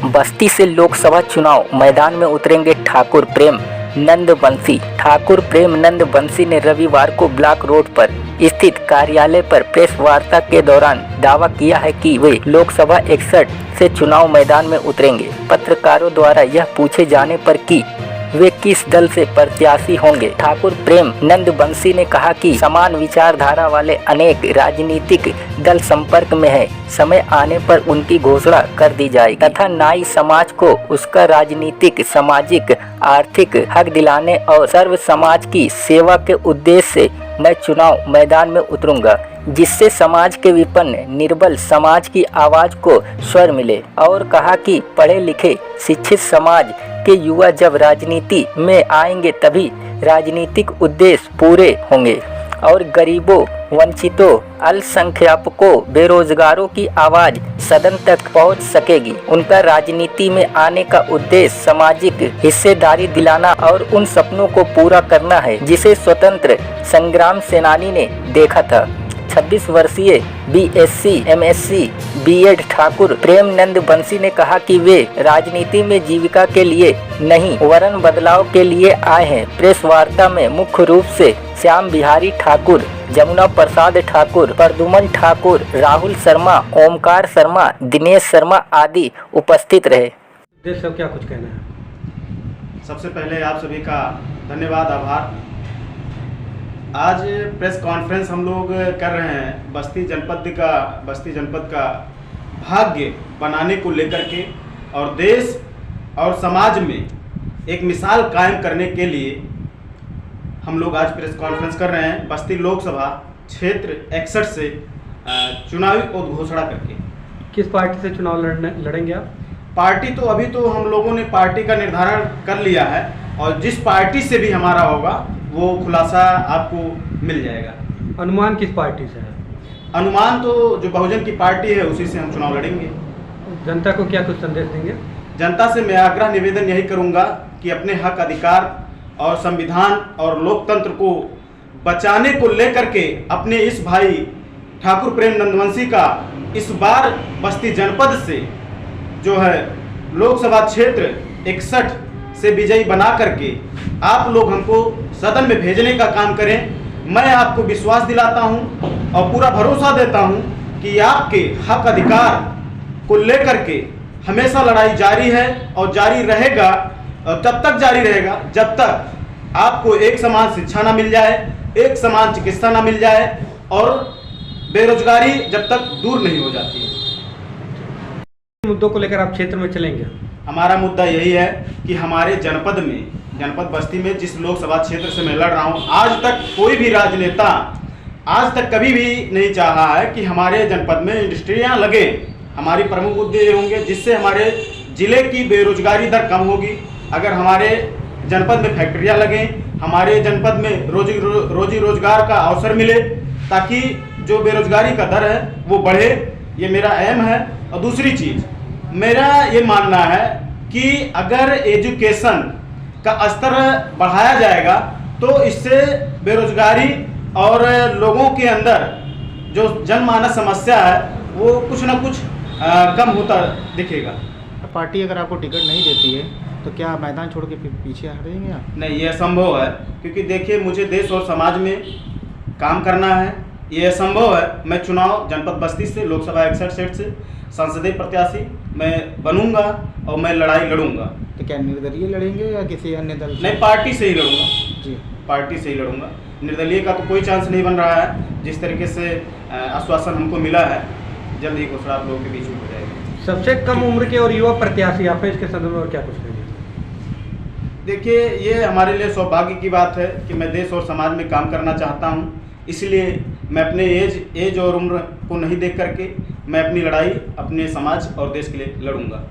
बस्ती से लोकसभा चुनाव मैदान में उतरेंगे ठाकुर प्रेम नंद बंसी। ठाकुर प्रेम नंद बंसी ने रविवार को ब्लॉक रोड पर स्थित कार्यालय पर प्रेस वार्ता के दौरान दावा किया है कि वे लोकसभा 61 से चुनाव मैदान में उतरेंगे। पत्रकारों द्वारा यह पूछे जाने पर कि वे किस दल से प्रत्याशी होंगे, ठाकुर प्रेम नंद बंसी ने कहा कि समान विचारधारा वाले अनेक राजनीतिक दल संपर्क में है। समय आने पर उनकी घोषणा कर दी जाएगी तथा नाई समाज को उसका राजनीतिक, सामाजिक, आर्थिक हक दिलाने और सर्व समाज की सेवा के उद्देश्य से मैं चुनाव मैदान में उतरूंगा, जिससे समाज के विपन्न निर्बल समाज की आवाज को स्वर मिले। और कहा कि पढ़े लिखे शिक्षित समाज के युवा जब राजनीति में आएंगे तभी राजनीतिक उद्देश्य पूरे होंगे और गरीबों, वंचितों, अल्पसंख्यकों, बेरोजगारों की आवाज सदन तक पहुंच सकेगी। उनका राजनीति में आने का उद्देश्य सामाजिक हिस्सेदारी दिलाना और उन सपनों को पूरा करना है जिसे स्वतंत्र संग्राम सेनानी ने देखा था। 26 वर्षीय BSc, MSc, B.Ed ठाकुर प्रेम नंद बंसी ने कहा कि वे राजनीति में जीविका के लिए नहीं वरन बदलाव के लिए आए हैं। प्रेस वार्ता में मुख्य रूप से श्याम बिहारी ठाकुर, जमुना प्रसाद ठाकुर, प्रद्युमन ठाकुर, राहुल शर्मा, ओमकार शर्मा, दिनेश शर्मा आदि उपस्थित रहे। देश सब क्या कुछ कहना है? सबसे पहले आप सभी का धन्यवाद, आभार। आज प्रेस कॉन्फ्रेंस हम लोग कर रहे हैं बस्ती जनपद का भाग्य बनाने को लेकर के और देश और समाज में एक मिसाल कायम करने के लिए हम लोग आज प्रेस कॉन्फ्रेंस कर रहे हैं बस्ती लोकसभा क्षेत्र 61 से चुनावी उद्घोषणा करके। किस पार्टी से चुनाव लड़ेंगे आप? पार्टी तो अभी तो हम लोगों ने पार्टी का निर्धारण कर लिया है और जिस पार्टी से भी हमारा होगा वो खुलासा आपको मिल जाएगा। अनुमान किस पार्टी से है? अनुमान तो जो बहुजन की पार्टी है उसी से हम चुनाव लड़ेंगे। जनता को क्या कुछ संदेश देंगे? जनता से मैं आग्रह निवेदन यही करूंगा कि अपने हक, अधिकार और संविधान और लोकतंत्र को बचाने को लेकर के अपने इस भाई ठाकुर प्रेम नंदवंशी का इस बार बस्ती जनपद से जो है लोकसभा क्षेत्र 61 से विजयी बना करके आप लोग हमको सदन में भेजने का काम करें। मैं आपको विश्वास दिलाता हूं और पूरा भरोसा देता हूं कि आपके हक अधिकार को लेकर के हमेशा लड़ाई जारी है और जारी रहेगा और तब तक जारी रहेगा जब तक आपको एक समान शिक्षा ना मिल जाए, एक समान चिकित्सा ना मिल जाए और बेरोजगारी जब तक दूर नहीं हो जाती है। मुद्दों को लेकर आप क्षेत्र में चलेंगे? हमारा मुद्दा यही है कि हमारे जनपद बस्ती में जिस लोकसभा क्षेत्र से मैं लड़ रहा हूं, आज तक कोई भी राजनेता आज तक कभी भी नहीं चाहा है कि हमारे जनपद में इंडस्ट्रियां लगे। हमारी प्रमुख मुद्दे ये होंगे जिससे हमारे जिले की बेरोजगारी दर कम होगी। अगर हमारे जनपद में फैक्ट्रियां लगें, हमारे जनपद में रोजी रोजगार का अवसर मिले ताकि जो बेरोजगारी का दर है वो बढ़े, ये मेरा एम है। और दूसरी चीज़ मेरा ये मानना है कि अगर एजुकेशन का स्तर बढ़ाया जाएगा तो इससे बेरोजगारी और लोगों के अंदर जो जनमानस समस्या है वो कुछ ना कुछ कम होता दिखेगा। पार्टी अगर आपको टिकट नहीं देती है तो क्या मैदान छोड़ के पीछे हटेंगे आप? नहीं, ये असंभव है क्योंकि देखिए मुझे देश और समाज में काम करना है। ये असंभव है। मैं चुनाव जनपद बस्ती से लोकसभा 61 सीट से संसदीय प्रत्याशी मैं बनूंगा और मैं लड़ाई लड़ूंगा। तो क्या निर्दलीय लड़ेंगे या किसी अन्य दल से? नहीं, पार्टी से ही लड़ूंगा जी, पार्टी से ही लड़ूंगा। निर्दलीय का तो कोई चांस नहीं बन रहा है। जिस तरीके से आश्वासन हमको मिला है जल्द ही घोषणा आप लोगों के बीच में हो जाएगी। सबसे कम उम्र के और युवा प्रत्याशी आप हैं, इसके संदर्भ में और क्या कुछ कहेंगे? देखिए, ये हमारे लिए सौभाग्य की बात है कि मैं देश और समाज में काम करना चाहता हूँ। इसलिए मैं अपने एज और उम्र को नहीं देख करके मैं अपनी लड़ाई अपने समाज और देश के लिए लड़ूंगा।